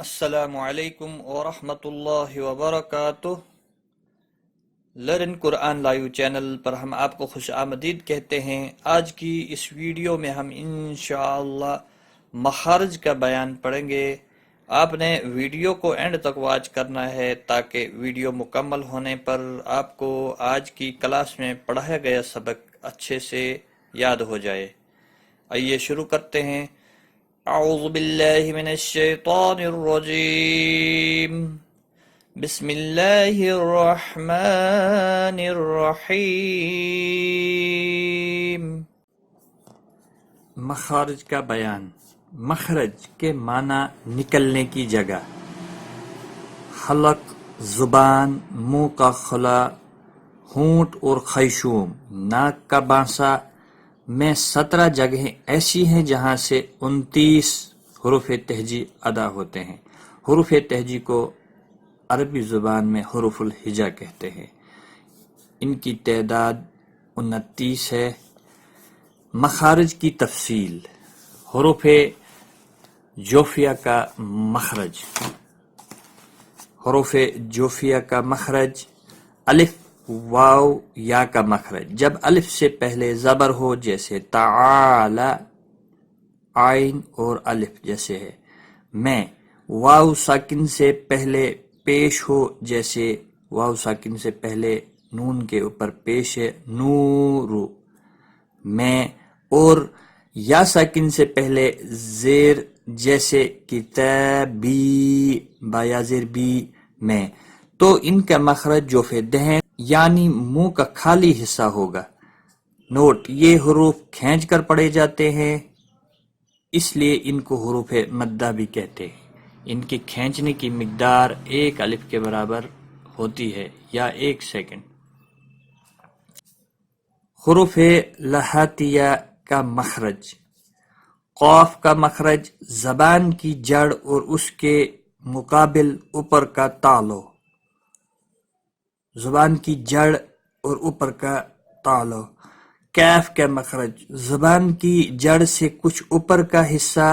السلام علیکم ورحمۃ اللہ وبرکاتہ۔ لرن قرآن لائیو چینل پر ہم آپ کو خوش آمدید کہتے ہیں۔ آج کی اس ویڈیو میں ہم انشاءاللہ مخارج کا بیان پڑھیں گے۔ آپ نے ویڈیو کو اینڈ تک واچ کرنا ہے تاکہ ویڈیو مکمل ہونے پر آپ کو آج کی کلاس میں پڑھایا گیا سبق اچھے سے یاد ہو جائے۔ آئیے شروع کرتے ہیں۔ اعوذ باللہ من الشیطان الرجیم، بسم اللہ الرحمن الرحیم۔ مخارج کا بیان۔ مخرج کے معنی نکلنے کی جگہ، حلق زبان، منہ کا خلا، ہونٹ اور خیشوم، ناک کا بانسا میں 17 جگہیں ایسی ہیں جہاں سے 29 حروف تہجی ادا ہوتے ہیں۔ حروف تہجی کو عربی زبان میں حروف الہجا کہتے ہیں۔ ان کی تعداد 29 ہے۔ مخارج کی تفصیل۔ حروف جوفیہ کا مخرج۔ حروف جوفیہ کا مخرج: الف، واو، یا کا مخرج جب الف سے پہلے زبر ہو جیسے تعالی، عین اور الف جیسے ہے میں، واو ساکن سے پہلے پیش ہو جیسے واو ساکن سے پہلے نون کے اوپر پیش ہے نور میں، اور یا ساکن سے پہلے زیر جیسے کتابی با یا زیر بی میں، تو ان کا مخرج جوف دہن یعنی منہ کا خالی حصہ ہوگا۔ نوٹ: یہ حروف کھینچ کر پڑھے جاتے ہیں، اس لیے ان کو حروف مدہ بھی کہتے ہیں۔ ان کی کھینچنے کی مقدار 1 الف کے برابر ہوتی ہے یا 1 سیکنڈ۔ حروف لہاتیہ کا مخرج: قاف کا مخرج زبان کی جڑ اور اس کے مقابل اوپر کا تالو۔ زبان کی جڑ اور اوپر کا تالو۔ کیف کا مخرج زبان کی جڑ سے کچھ اوپر کا حصہ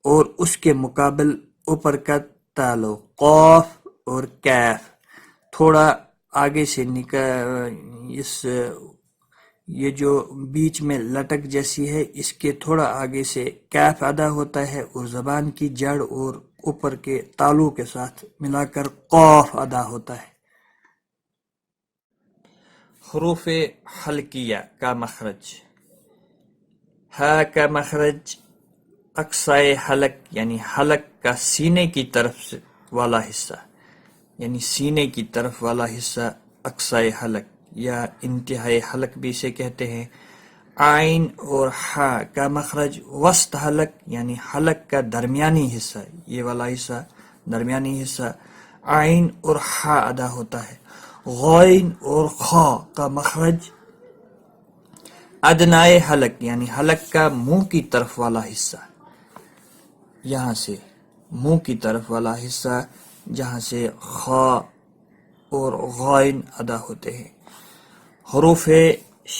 اور اس کے مقابل اوپر کا تالو۔ قاف اور کیف تھوڑا آگے سے یہ جو بیچ میں لٹک جیسی ہے اس کے تھوڑا آگے سے کیف ادا ہوتا ہے اور زبان کی جڑ اور اوپر کے تالو کے ساتھ ملا کر قاف ادا ہوتا ہے۔ حروف حلقیہ کا مخرج: ہا کا مخرج اقصائے حلق یعنی حلق کا سینے کی طرف والا حصہ، یعنی سینے کی طرف والا حصہ اقصائے حلق یا انتہائی حلق بھی اسے کہتے ہیں۔ عین اور ہا کا مخرج وسط حلق یعنی حلق کا درمیانی حصہ، یہ والا حصہ درمیانی حصہ، عین اور ہا ادا ہوتا ہے۔ غین اور خا کا مخرج ادنائے حلق یعنی حلق کا منہ کی طرف والا حصہ، یہاں سے منہ کی طرف والا حصہ جہاں سے خا اور غین ادا ہوتے ہیں۔ حروف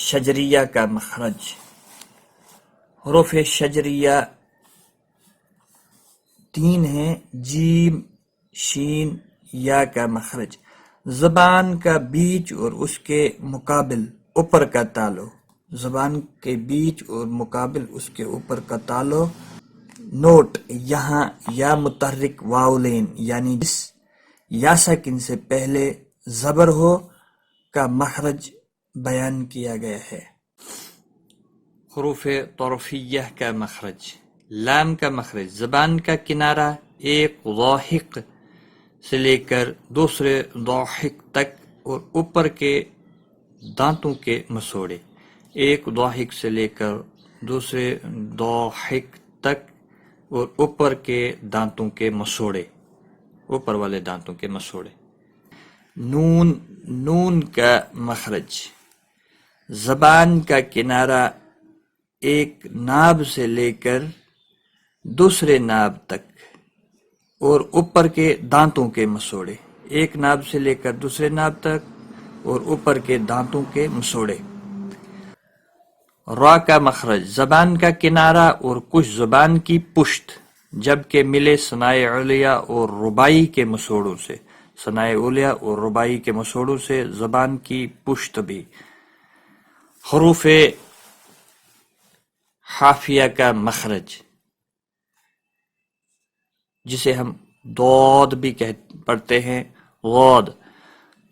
شجریہ کا مخرج: حروف شجریہ 3 ہیں۔ جیم، شین، یا کا مخرج زبان کا بیچ اور اس کے مقابل اوپر کا تالو۔ زبان کے بیچ اور مقابل اس کے اوپر کا تالو۔ نوٹ: یہاں یا متحرک واؤلین یعنی جس یا ساکن سے پہلے زبر ہو کا مخرج بیان کیا گیا ہے۔ حروف طرفیہ کا مخرج: لام کا مخرج زبان کا کنارہ ایک ضاحک سے لے کر دوسرے ضاحک تک اور اوپر کے دانتوں کے مسوڑے، ایک ضاحک سے لے کر دوسرے ضاحک تک اور اوپر کے دانتوں کے مسوڑے، اوپر والے دانتوں کے مسوڑے۔ نون کا مخرج زبان کا کنارہ ایک ناب سے لے کر دوسرے ناب تک اور اوپر کے دانتوں کے مسوڑے، ایک ناب سے لے کر دوسرے ناب تک اور اوپر کے دانتوں کے مسوڑے۔ را کا مخرج زبان کا کنارہ اور کچھ زبان کی پشت جبکہ ملے ثنائے علیہ اور رباعی کے مسوڑوں سے، ثنائے علیہ اور رباعی کے مسوڑوں سے زبان کی پشت بھی۔ حروف حافیہ کا مخرج، جسے ہم ضاد بھی پڑھتے ہیں، غاد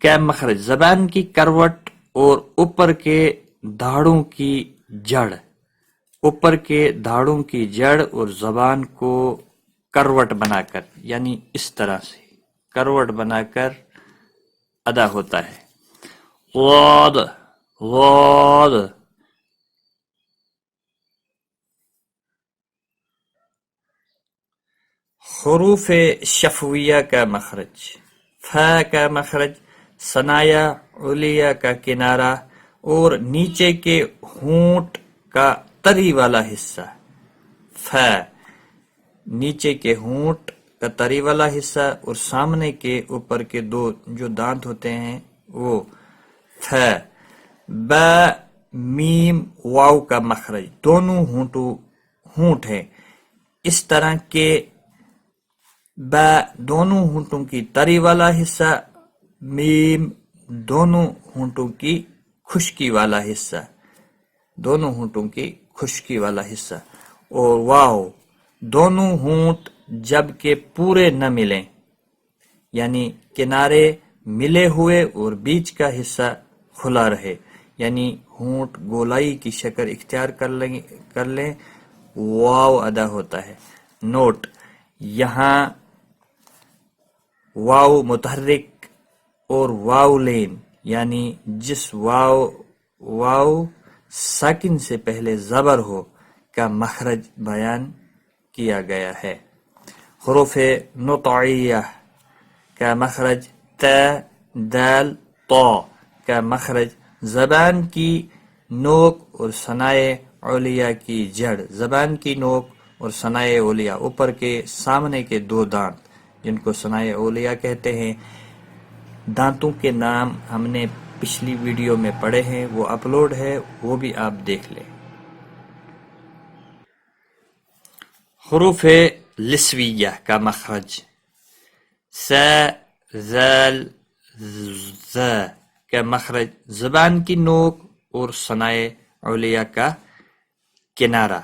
کا مخرج زبان کی کروٹ اور اوپر کے دھاڑوں کی جڑ، اوپر کے دھاڑوں کی جڑ اور زبان کو کروٹ بنا کر، یعنی اس طرح سے کروٹ بنا کر ادا ہوتا ہے۔ غاد غاد۔ حروف شفویہ کا مخرج، ف کا مخرج ثنایا علیہ کا کنارہ اور نیچے کے ہونٹ کا تری والا حصہ، ف نیچے کے ہونٹ کا تری والا حصہ اور سامنے کے اوپر کے دو جو دانت ہوتے ہیں وہ، ف ب میم واو کا مخرج دونوں ہونٹ ہیں اس طرح کے، ب دونوں ہونٹوں کی تری والا حصہ، میم دونوں ہونٹوں کی خشکی والا حصہ، دونوں ہونٹوں کی خشکی والا حصہ، اور واو دونوں ہونٹ جب کہ پورے نہ ملیں، یعنی کنارے ملے ہوئے اور بیچ کا حصہ کھلا رہے، یعنی ہونٹ گولائی کی شکل اختیار کر لیں، واو ادا ہوتا ہے۔ نوٹ: یہاں واو متحرک اور واو لین، یعنی جس واو ساکن سے پہلے زبر ہو کا مخرج بیان کیا گیا ہے۔ حروف نطعیہ کا مخرج ت، دال، طا کا مخرج زبان کی نوک اور ثنائے علیہ کی جڑ، زبان کی نوک اور ثنائے علیہ اوپر کے سامنے کے دو دانت جن کو ثنائے علیہ کہتے ہیں، دانتوں کے نام ہم نے پچھلی ویڈیو میں پڑھے ہیں، وہ اپلوڈ ہے، وہ بھی آپ دیکھ لیں۔ حروف لسویہ کا مخرج س، ذال، ز کا مخرج زبان کی نوک اور ثنائے علیہ کا کنارہ،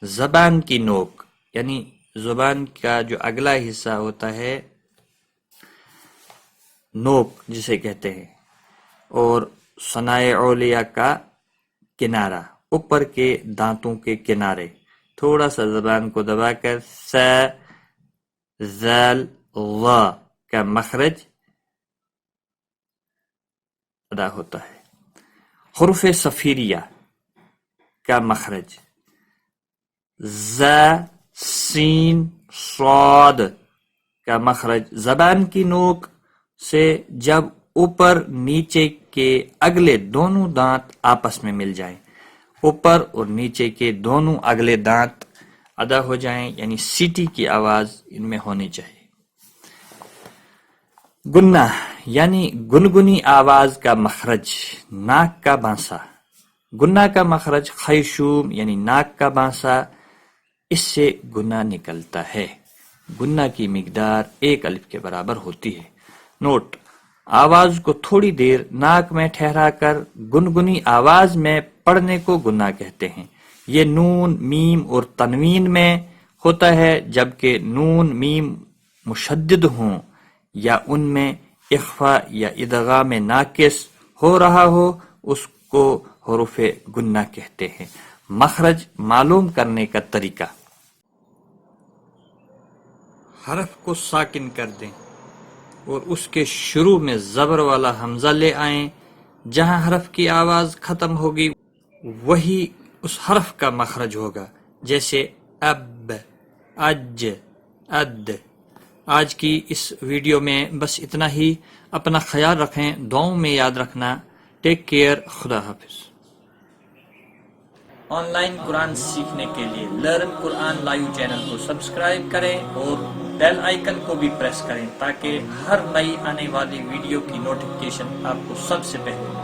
زبان کی نوک یعنی زبان کا جو اگلا حصہ ہوتا ہے نوک جسے کہتے ہیں، اور ثنائے علیہ کا کنارہ اوپر کے دانتوں کے کنارے، تھوڑا سا زبان کو دبا کر س، ذال، ظ کا مخرج ادا ہوتا ہے۔ حروف صفیریہ کا مخرج ز، سین، صاد کا مخرج زبان کی نوک سے جب اوپر نیچے کے اگلے دونوں دانت آپس میں مل جائیں، اوپر اور نیچے کے دونوں اگلے دانت ادا ہو جائیں، یعنی سیٹی کی آواز ان میں ہونی چاہیے۔ گنہ یعنی گنگنی آواز کا مخرج ناک کا بانسا، گنہ کا مخرج خیشوم یعنی ناک کا بانسا، اس سے گنہ نکلتا ہے۔ گنہ کی مقدار 1 الف کے برابر ہوتی ہے۔ نوٹ: آواز کو تھوڑی دیر ناک میں ٹھہرا کر گنگنی آواز میں پڑھنے کو گنہ کہتے ہیں۔ یہ نون، میم اور تنوین میں ہوتا ہے، جبکہ نون میم مشدد ہوں یا ان میں اخفاء یا ادغام ناقص ہو رہا ہو اس کو حروف گنہ کہتے ہیں۔ مخرج معلوم کرنے کا طریقہ: حرف کو ساکن کر دیں اور اس کے شروع میں زبر والا حمزہ لے آئیں، جہاں حرف کی آواز ختم ہوگی وہی اس حرف کا مخرج ہوگا، جیسے اب، اج، اد۔ آج کی اس ویڈیو میں بس اتنا ہی۔ اپنا خیال رکھیں، دعاؤں میں یاد رکھنا۔ ٹیک کیئر، خدا حافظ۔ آن لائن قرآن سیکھنے کے لیے لرن قرآن لائیو چینل کو سبسکرائب کریں اور بیل آئیکن کو بھی پریس کریں تاکہ ہر نئی آنے والی ویڈیو کی نوٹیفیکیشن آپ کو سب سے پہلے